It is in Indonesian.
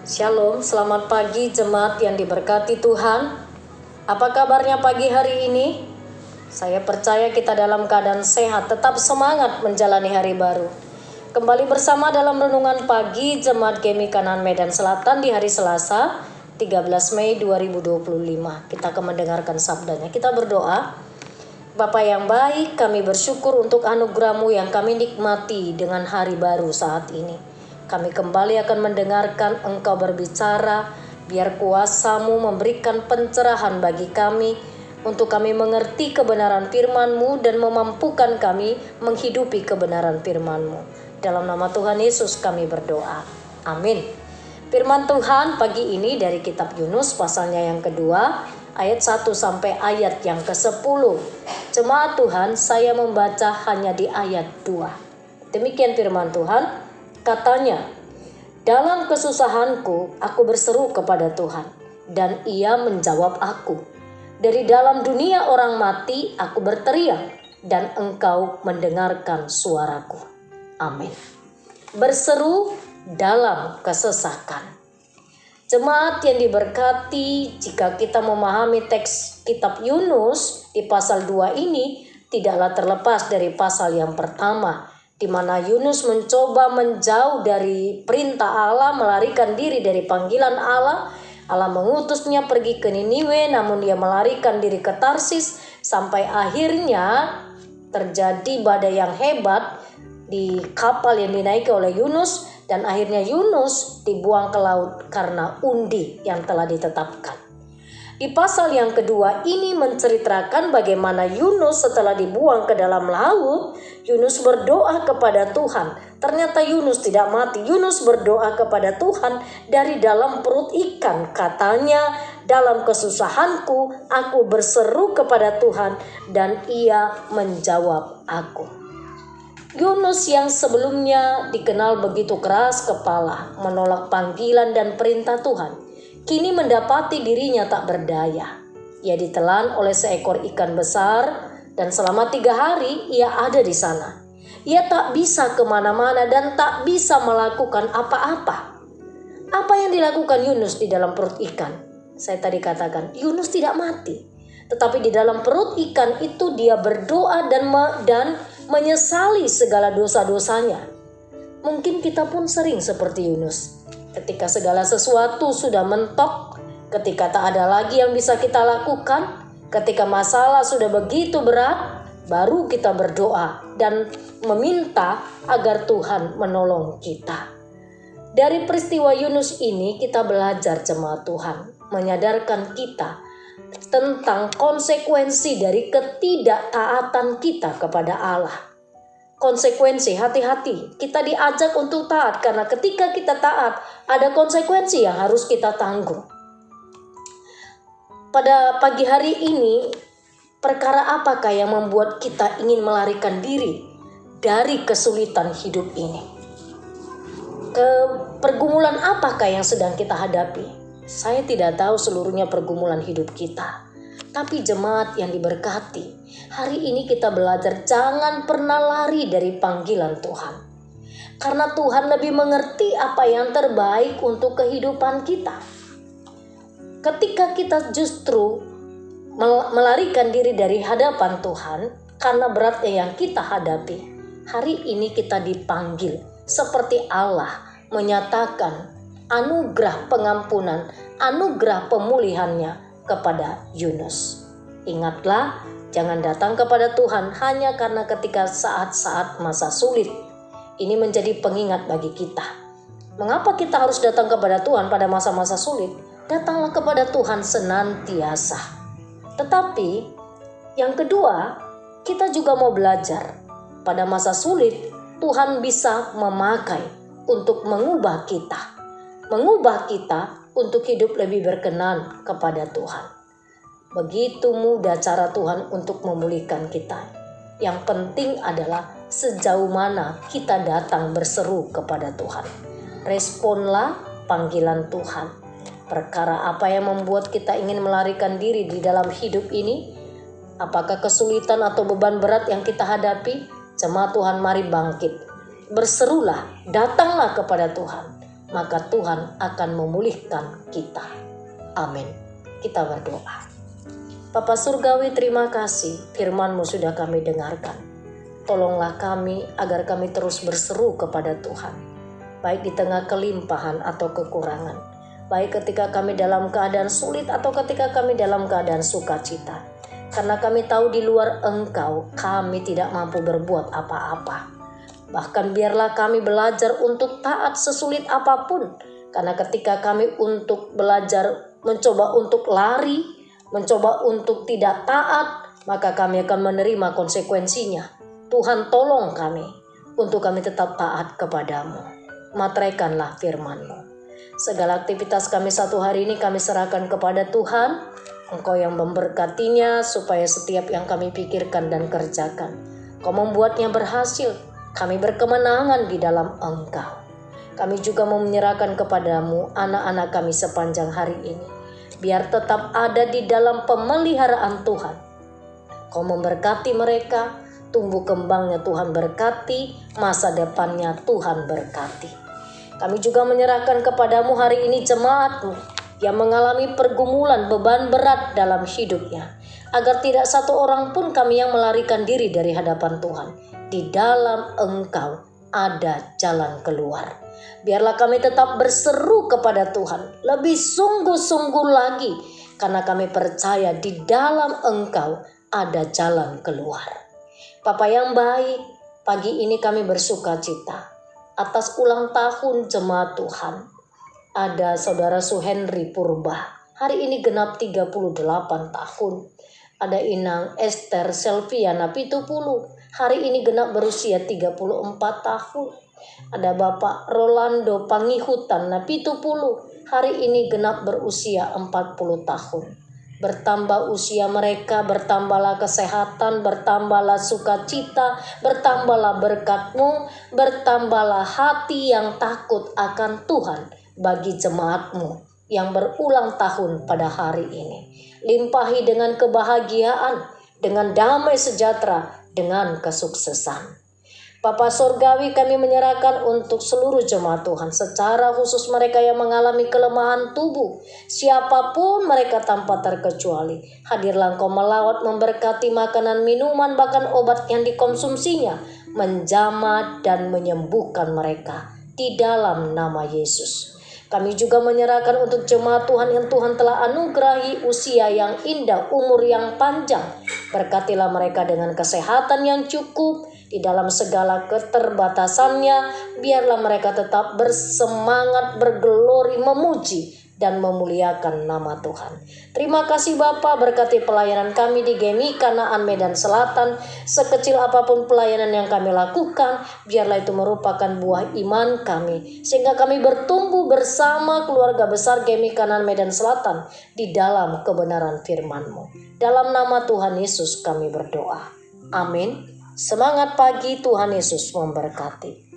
Shalom, selamat pagi jemaat yang diberkati Tuhan. Apa kabarnya pagi hari ini? Saya percaya kita dalam keadaan sehat, tetap semangat menjalani hari baru. Kembali bersama dalam renungan pagi Jemaat GMI Kanan Medan Selatan di hari Selasa 13 Mei 2025. Kita akan mendengarkan sabdanya. Kita berdoa. Bapa yang baik, kami bersyukur untuk anugerah-Mu yang kami nikmati dengan hari baru saat ini. Kami kembali akan mendengarkan Engkau berbicara, biar kuasa-Mu memberikan pencerahan bagi kami, untuk kami mengerti kebenaran firman-Mu dan memampukan kami menghidupi kebenaran firman-Mu. Dalam nama Tuhan Yesus kami berdoa. Amin. Firman Tuhan pagi ini dari kitab Yunus pasalnya yang kedua, ayat 1 sampai ayat yang ke-10. Jemaat Tuhan, saya membaca hanya di ayat 2. Demikian firman Tuhan. Katanya, dalam kesusahanku aku berseru kepada Tuhan, dan Ia menjawab aku. Dari dalam dunia orang mati aku berteriak, dan Engkau mendengarkan suaraku. Amin. Berseru dalam kesesakan. Jemaat yang diberkati, jika kita memahami teks kitab Yunus di pasal 2 ini, tidaklah terlepas dari pasal yang pertama, di mana Yunus mencoba menjauh dari perintah Allah, melarikan diri dari panggilan Allah. Allah mengutusnya pergi ke Niniwe, namun dia melarikan diri ke Tarsis, sampai akhirnya terjadi badai yang hebat di kapal yang dinaiki oleh Yunus, dan akhirnya Yunus dibuang ke laut karena undi yang telah ditetapkan. Di pasal yang kedua ini menceritakan bagaimana Yunus setelah dibuang ke dalam laut, Yunus berdoa kepada Tuhan. Ternyata Yunus tidak mati. Yunus berdoa kepada Tuhan dari dalam perut ikan. Katanya, dalam kesusahanku aku berseru kepada Tuhan dan Ia menjawab aku. Yunus yang sebelumnya dikenal begitu keras kepala, menolak panggilan dan perintah Tuhan, kini mendapati dirinya tak berdaya. Ia ditelan oleh seekor ikan besar dan selama 3 hari ia ada di sana. Ia tak bisa kemana-mana dan tak bisa melakukan apa-apa. Apa yang dilakukan Yunus di dalam perut ikan? Saya tadi katakan Yunus tidak mati. Tetapi di dalam perut ikan itu dia berdoa dan menyesali segala dosa-dosanya. Mungkin kita pun sering seperti Yunus. Ketika segala sesuatu sudah mentok, ketika tak ada lagi yang bisa kita lakukan, ketika masalah sudah begitu berat, baru kita berdoa dan meminta agar Tuhan menolong kita. Dari peristiwa Yunus ini kita belajar jemaat Tuhan, menyadarkan kita tentang konsekuensi dari ketidaktaatan kita kepada Allah. Konsekuensi, hati-hati, kita diajak untuk taat, karena ketika kita taat ada konsekuensi yang harus kita tanggung. Pada pagi hari ini, perkara apakah yang membuat kita ingin melarikan diri dari kesulitan hidup ini? Pergumulan apakah yang sedang kita hadapi? Saya tidak tahu seluruhnya pergumulan hidup kita. Tapi jemaat yang diberkati, hari ini kita belajar jangan pernah lari dari panggilan Tuhan. Karena Tuhan lebih mengerti apa yang terbaik untuk kehidupan kita. Ketika kita justru melarikan diri dari hadapan Tuhan karena beratnya yang kita hadapi, hari ini kita dipanggil seperti Allah menyatakan anugerah pengampunan, anugerah pemulihannya kepada Yunus. Ingatlah, jangan datang kepada Tuhan hanya karena ketika saat-saat masa sulit. Ini menjadi pengingat bagi kita. Mengapa kita harus datang kepada Tuhan pada masa-masa sulit? Datanglah kepada Tuhan senantiasa. Tetapi yang kedua, kita juga mau belajar. Pada masa sulit, Tuhan bisa memakai untuk mengubah kita. Mengubah kita untuk hidup lebih berkenan kepada Tuhan. Begitu mudah cara Tuhan untuk memulihkan kita. Yang penting adalah sejauh mana kita datang berseru kepada Tuhan. Responlah panggilan Tuhan. Perkara apa yang membuat kita ingin melarikan diri di dalam hidup ini? Apakah kesulitan atau beban berat yang kita hadapi? Jemaat Tuhan, mari bangkit. Berserulah, datanglah kepada Tuhan. maka Tuhan akan memulihkan kita. Amin. Kita berdoa. Bapa Surgawi, terima kasih firman-Mu sudah kami dengarkan. Tolonglah kami agar kami terus berseru kepada Tuhan, baik di tengah kelimpahan atau kekurangan, baik ketika kami dalam keadaan sulit atau ketika kami dalam keadaan sukacita. Karena kami tahu di luar Engkau kami tidak mampu berbuat apa-apa. Bahkan biarlah kami belajar untuk taat sesulit apapun. Karena ketika kami untuk belajar mencoba untuk lari, mencoba untuk tidak taat, maka kami akan menerima konsekuensinya. Tuhan tolong kami untuk kami tetap taat kepadamu. Materaikanlah firman-Mu. Segala aktivitas kami satu hari ini kami serahkan kepada Tuhan. Engkau yang memberkatinya supaya setiap yang kami pikirkan dan kerjakan, Kau membuatnya berhasil. Kami berkemenangan di dalam Engkau. Kami juga mau menyerahkan kepadamu anak-anak kami sepanjang hari ini. Biar tetap ada di dalam pemeliharaan Tuhan. Kau memberkati mereka, tumbuh kembangnya Tuhan berkati, masa depannya Tuhan berkati. Kami juga menyerahkan kepadamu hari ini jemaat-Mu yang mengalami pergumulan beban berat dalam hidupnya. Agar tidak satu orang pun kami yang melarikan diri dari hadapan Tuhan. Di dalam Engkau ada jalan keluar. Biarlah kami tetap berseru kepada Tuhan lebih sungguh-sungguh lagi, karena kami percaya di dalam Engkau ada jalan keluar. Bapa yang baik, pagi ini kami bersuka cita atas ulang tahun jemaat Tuhan. Ada saudara Suhenry Purba, hari ini genap 38 tahun. Ada Inang Esther Selviana Pitupulu, hari ini genap berusia 34 tahun. Ada Bapak Rolando Pangihutan Pitupulu, hari ini genap berusia 40 tahun. Bertambah usia mereka, bertambahlah kesehatan, bertambahlah sukacita, bertambahlah berkat-Mu, bertambahlah hati yang takut akan Tuhan bagi jemaat-Mu yang berulang tahun pada hari ini. Limpahi dengan kebahagiaan, dengan damai sejahtera, dengan kesuksesan. Bapa Surgawi, kami menyerahkan untuk seluruh jemaat Tuhan, secara khusus mereka yang mengalami kelemahan tubuh, siapapun mereka tanpa terkecuali. Hadirlah Engkau melawat, memberkati makanan, minuman, bahkan obat yang dikonsumsinya, menjamah dan menyembuhkan mereka di dalam nama Yesus. Kami juga menyerahkan untuk jemaat Tuhan yang Tuhan telah anugerahi usia yang indah, umur yang panjang. Berkatilah mereka dengan kesehatan yang cukup di dalam segala keterbatasannya. Biarlah mereka tetap bersemangat, bergelori, memuji dan memuliakan nama Tuhan. Terima kasih Bapa, berkati pelayanan kami di GMI Kanaan Medan Selatan. Sekecil apapun pelayanan yang kami lakukan, biarlah itu merupakan buah iman kami, sehingga kami bertumbuh bersama keluarga besar GMI Kanaan Medan Selatan di dalam kebenaran firman-Mu. Dalam nama Tuhan Yesus kami berdoa. Amin. Semangat pagi, Tuhan Yesus memberkati.